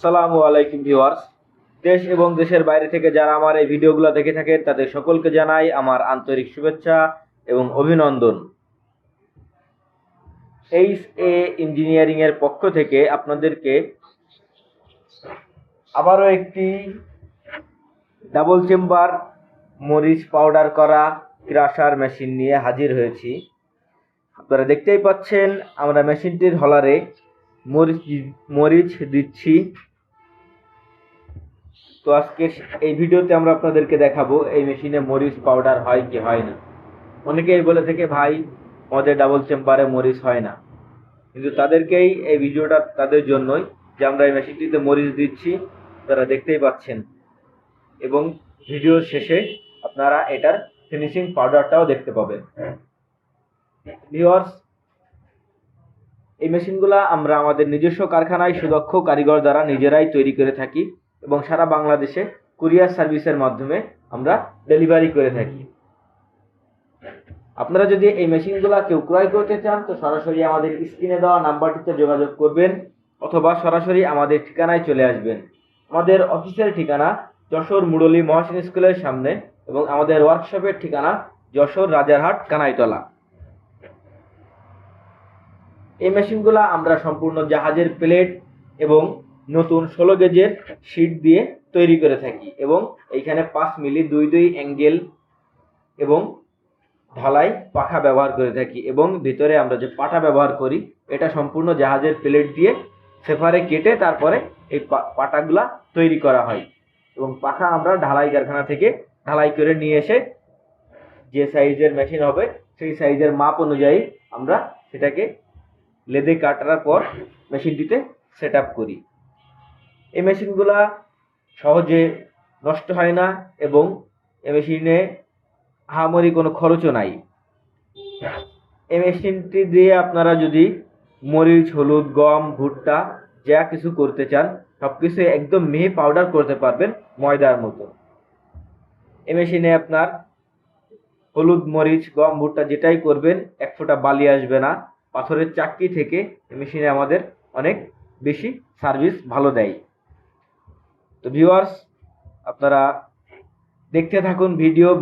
আসসালামু আলাইকুম ভিউয়ার্স। দেশ এবং দেশের বাইরে থেকে যারা আমার এই ভিডিওগুলো দেখে থাকেন তাদের সকলকে জানাই আমার আন্তরিক শুভেচ্ছা এবং অভিনন্দন। এইচএ ইঞ্জিনিয়ারিং এর পক্ষ থেকে আপনাদেরকে আবারও একটি ডাবল চেম্বার মরিচ পাউডার করা ক্রাশার মেশিন নিয়ে হাজির হয়েছি। আপনারা দেখতেই পাচ্ছেন আমরা মেশিনটির হলারে মরিচ দিচ্ছি। তো আজকে এই ভিডিওতে আমরা আপনাদেরকে দেখাবো এই মেশিনে মরিচ পাউডার হয় কি হয় না। অনেকেই বলে থেকে ভাই আমাদের ডাবল চেম্বারে মরিচ হয় না, কিন্তু তাদেরকেই এই ভিডিওটা তাদের জন্যই যে আমরা এই মেশিনটিতে মরিচ দিচ্ছি, তারা দেখতেই পাচ্ছেন। এবং ভিডিওর শেষে আপনারা এটার ফিনিশিং পাউডারটাও দেখতে পাবেন। ভিউয়ার্স, এই মেশিনগুলা আমরা আমাদের নিজস্ব কারখানায় সুদক্ষ কারিগর দ্বারা নিজেরাই তৈরি করে থাকি এবং সারা বাংলাদেশে কুরিয়ার সার্ভিসের মাধ্যমে আমরা ডেলিভারি করে থাকি। আপনারা যদি এই মেশিনগুলা কেউ ক্রয় করতে চান তো সরাসরি আমাদের স্ক্রিনে দেওয়া নাম্বারটিতে যোগাযোগ করবেন অথবা সরাসরি আমাদের ঠিকানায় চলে আসবেন। আমাদের অফিসের ঠিকানা যশোর মুরলী মহাসিন স্কুলের সামনে এবং আমাদের ওয়ার্কশপের ঠিকানা যশোর রাজারহাট কানাইতলা। এই মেশিনগুলা আমরা সম্পূর্ণ জাহাজের প্লেট এবং নতুন 16 গেজের শীট দিয়ে তৈরি করে থাকি এবং এইখানে 5 মিলি 2 অ্যাঙ্গেল এবং ঢালাই পাখা ব্যবহার করে থাকি এবং ভিতরে আমরা যে পাটা ব্যবহার করি এটা সম্পূর্ণ জাহাজের প্লেট দিয়ে সেপারে কেটে তারপরে এই পাটাগুলা তৈরি করা হয় এবং পাখা আমরা ঢালাই কারখানা থেকে ঢালাই করে নিয়ে এসে যে সাইজের মেশিন হবে সেই সাইজের মাপ অনুযায়ী আমরা সেটাকে লেদে কাটার পর মেশিনটিতে সেট আপ করি। এই মেশিনগুলা সহজে নষ্ট হয় না এবং এই মেশিনে আহামরি কোনো খরচও নাই। এই মেশিনটি দিয়ে আপনারা যদি মরিচ, হলুদ, গম, ভুট্টা যা কিছু করতে চান সব কিছু একদম মিহি পাউডার করতে পারবেন ময়দার মতো। এই মেশিনে আপনার হলুদ, মরিচ, গম, ভুট্টা যেটাই করবেন এক ফোঁটা বালি আসবে না। পাথরের চাক্কি থেকে এই মেশিনে আমাদের অনেক বেশি সার্ভিস ভালো দেয়। তো ভিউয়ার্স, আপনারা দেখতে থাকুন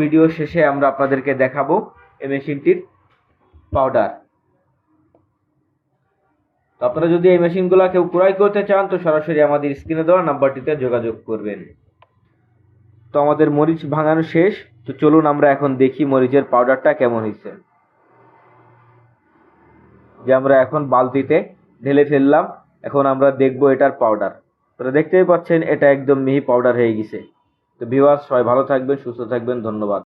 ভিডিও শেষে আমরা আপনাদেরকে দেখাবো এই মেশিনটির পাউডার। তো আপনারা যদি এই মেশিনগুলো কেউ ক্রয় করতে চান তো সরাসরি আমাদের স্ক্রিনে দেওয়া নাম্বারটিতে যোগাযোগ করবেন। তো আমাদের মরিচ ভাঙানো শেষ, তো চলুন আমরা এখন দেখি মরিচের পাউডারটা কেমন হয়েছে। যে আমরা এখন বালতিতে ঢেলে ফেললাম, এখন আমরা দেখব এটার পাউডার। আপনারা দেখতেই পাচ্ছেন এটা একদম মিহি পাউডার হয়ে গেছে। তো ভিউয়ার্স, সবাই ভালো থাকবেন, সুস্থ থাকবেন, ধন্যবাদ।